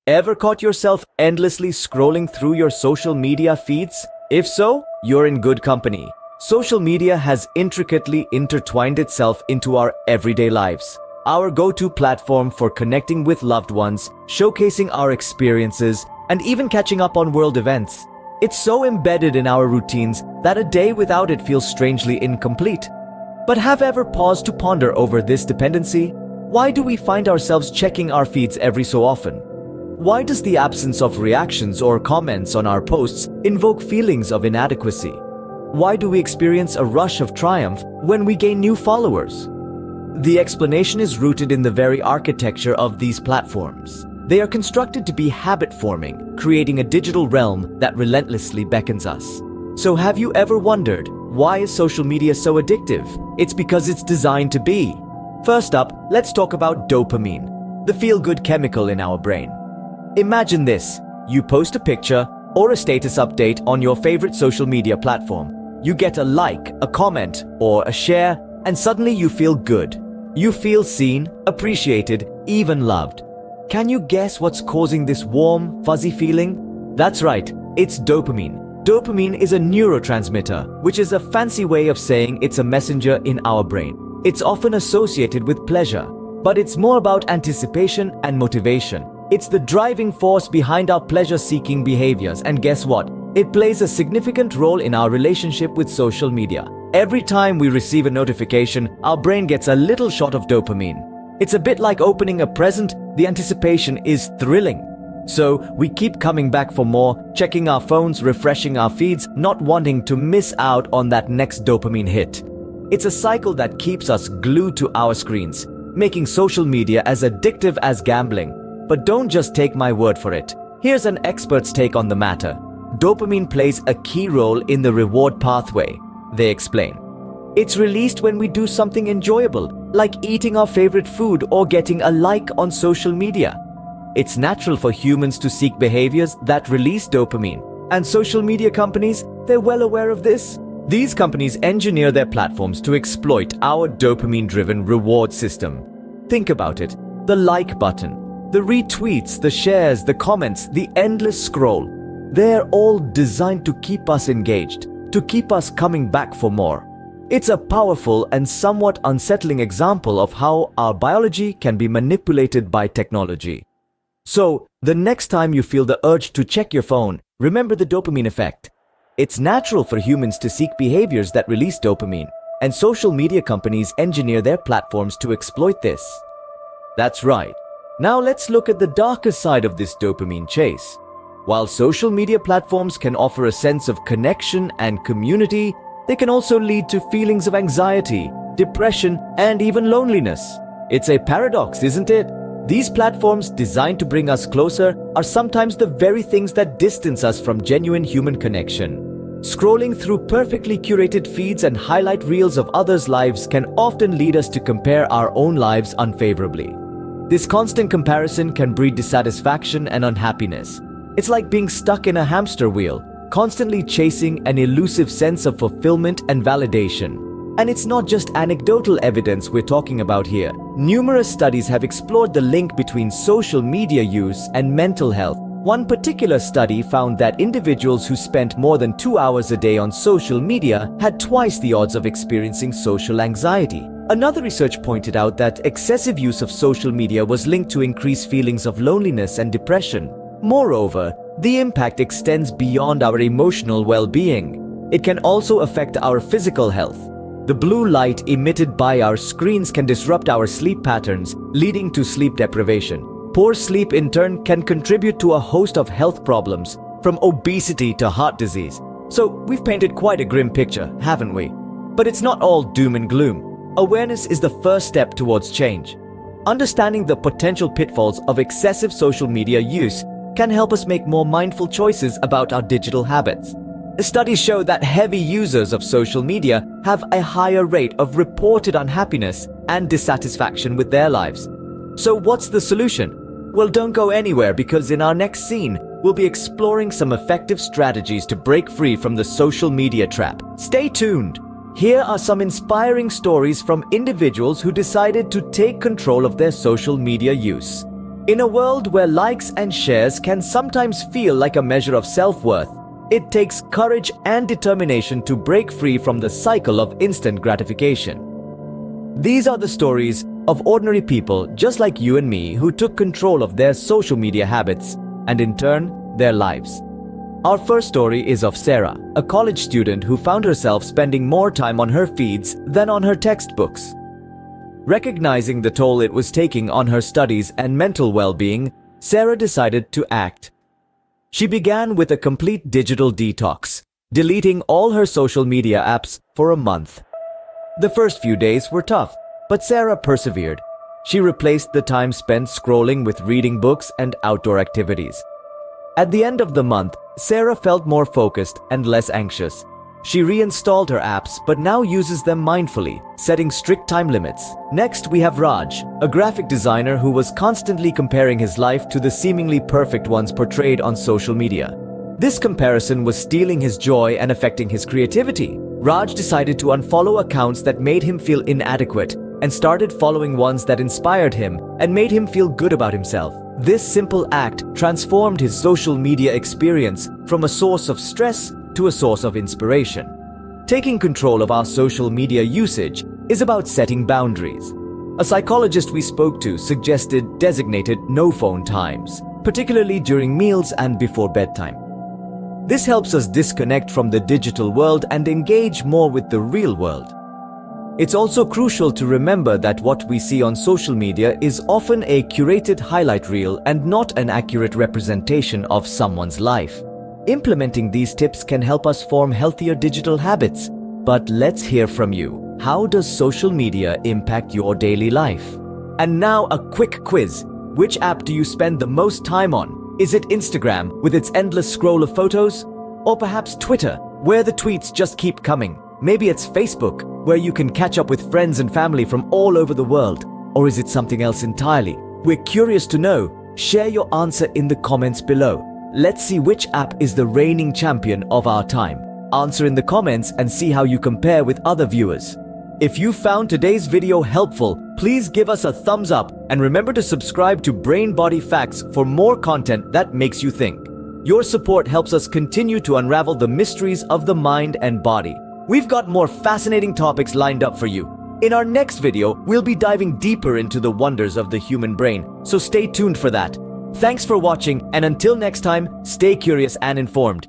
Ever caught yourself endlessly scrolling through your social media feeds? If so, you're in good company. Social media has intricately intertwined itself into our everyday lives. Our go-to platform for connecting with loved ones, showcasing our experiences, and even catching up on world events. It's so embedded in our routines that a day without it feels strangely incomplete. But have ever paused to ponder over this dependency? Why do we find ourselves checking our feeds every so often? Why does the absence of reactions or comments on our posts invoke feelings of inadequacy? Why do we experience a rush of triumph when we gain new followers? The explanation is rooted in the very architecture of these platforms. They are constructed to be habit-forming, creating a digital realm that relentlessly beckons us. So have you ever wondered, why is social media so addictive? It's because it's designed to be. First up, let's talk about dopamine, the feel-good chemical in our brain. Imagine this: you post a picture or a status update on your favorite social media platform. You get a like, a comment, or a share, and suddenly you feel good. You feel seen, appreciated, even loved. Can you guess what's causing this warm, fuzzy feeling? That's right, it's dopamine. Dopamine is a neurotransmitter, which is a fancy way of saying it's a messenger in our brain. It's often associated with pleasure, but it's more about anticipation and motivation. It's the driving force behind our pleasure-seeking behaviors, and guess what? It plays a significant role in our relationship with social media. Every time we receive a notification, our brain gets a little shot of dopamine. It's a bit like opening a present. The anticipation is thrilling. So we keep coming back for more, checking our phones, refreshing our feeds, not wanting to miss out on that next dopamine hit. It's a cycle that keeps us glued to our screens, making social media as addictive as gambling. But don't just take my word for it. Here's an expert's take on the matter. Dopamine plays a key role in the reward pathway. They explain. It's released when we do something enjoyable, like eating our favorite food or getting a like on social media. It's natural for humans to seek behaviors that release dopamine. And social media companies, they're well aware of this. These companies engineer their platforms to exploit our dopamine-driven reward system. Think about it. The like button, the retweets, the shares, the comments, the endless scroll. They're all designed to keep us engaged, to keep us coming back for more. It's a powerful and somewhat unsettling example of how our biology can be manipulated by technology. So, the next time you feel the urge to check your phone, remember the dopamine effect. It's natural for humans to seek behaviors that release dopamine, and social media companies engineer their platforms to exploit this. That's right. Now let's look at the darker side of this dopamine chase. While social media platforms can offer a sense of connection and community, they can also lead to feelings of anxiety, depression, and even loneliness. It's a paradox, isn't it? These platforms, designed to bring us closer, are sometimes the very things that distance us from genuine human connection. Scrolling through perfectly curated feeds and highlight reels of others' lives can often lead us to compare our own lives unfavorably. This constant comparison can breed dissatisfaction and unhappiness. It's like being stuck in a hamster wheel, constantly chasing an elusive sense of fulfillment and validation. And it's not just anecdotal evidence we're talking about here. Numerous studies have explored the link between social media use and mental health. One particular study found that individuals who spent more than 2 hours a day on social media had twice the odds of experiencing social anxiety. Another research pointed out that excessive use of social media was linked to increased feelings of loneliness and depression. Moreover, the impact extends beyond our emotional well-being. It can also affect our physical health. The blue light emitted by our screens can disrupt our sleep patterns, leading to sleep deprivation. Poor sleep in turn can contribute to a host of health problems, from obesity to heart disease. So we've painted quite a grim picture, haven't we? But it's not all doom and gloom. Awareness is the first step towards change. Understanding the potential pitfalls of excessive social media use can help us make more mindful choices about our digital habits. Studies show that heavy users of social media have a higher rate of reported unhappiness and dissatisfaction with their lives. So what's the solution? Well, don't go anywhere, because in our next scene, we'll be exploring some effective strategies to break free from the social media trap. Stay tuned! Here are some inspiring stories from individuals who decided to take control of their social media use. In a world where likes and shares can sometimes feel like a measure of self-worth, it takes courage and determination to break free from the cycle of instant gratification. These are the stories of ordinary people just like you and me who took control of their social media habits and in turn, their lives. Our first story is of Sarah, a college student who found herself spending more time on her feeds than on her textbooks. Recognizing the toll it was taking on her studies and mental well-being, Sarah decided to act. She began with a complete digital detox, deleting all her social media apps for a month. The first few days were tough, but Sarah persevered. She replaced the time spent scrolling with reading books and outdoor activities. At the end of the month, Sarah felt more focused and less anxious. She reinstalled her apps but now uses them mindfully, setting strict time limits. Next, we have Raj, a graphic designer who was constantly comparing his life to the seemingly perfect ones portrayed on social media. This comparison was stealing his joy and affecting his creativity. Raj decided to unfollow accounts that made him feel inadequate and started following ones that inspired him and made him feel good about himself. This simple act transformed his social media experience from a source of stress to a source of inspiration. Taking control of our social media usage is about setting boundaries. A psychologist we spoke to suggested designated no-phone times, particularly during meals and before bedtime. This helps us disconnect from the digital world and engage more with the real world. It's also crucial to remember that what we see on social media is often a curated highlight reel and not an accurate representation of someone's life. Implementing these tips can help us form healthier digital habits. But let's hear from you. How does social media impact your daily life? And now a quick quiz. Which app do you spend the most time on? Is it Instagram with its endless scroll of photos? Or perhaps Twitter, where the tweets just keep coming? Maybe it's Facebook, where you can catch up with friends and family from all over the world. Or is it something else entirely? We're curious to know. Share your answer in the comments below. Let's see which app is the reigning champion of our time. Answer in the comments and see how you compare with other viewers. If you found today's video helpful, please give us a thumbs up and remember to subscribe to Brain Body Facts for more content that makes you think. Your support helps us continue to unravel the mysteries of the mind and body. We've got more fascinating topics lined up for you. In our next video, we'll be diving deeper into the wonders of the human brain, so stay tuned for that. Thanks for watching, and until next time, stay curious and informed.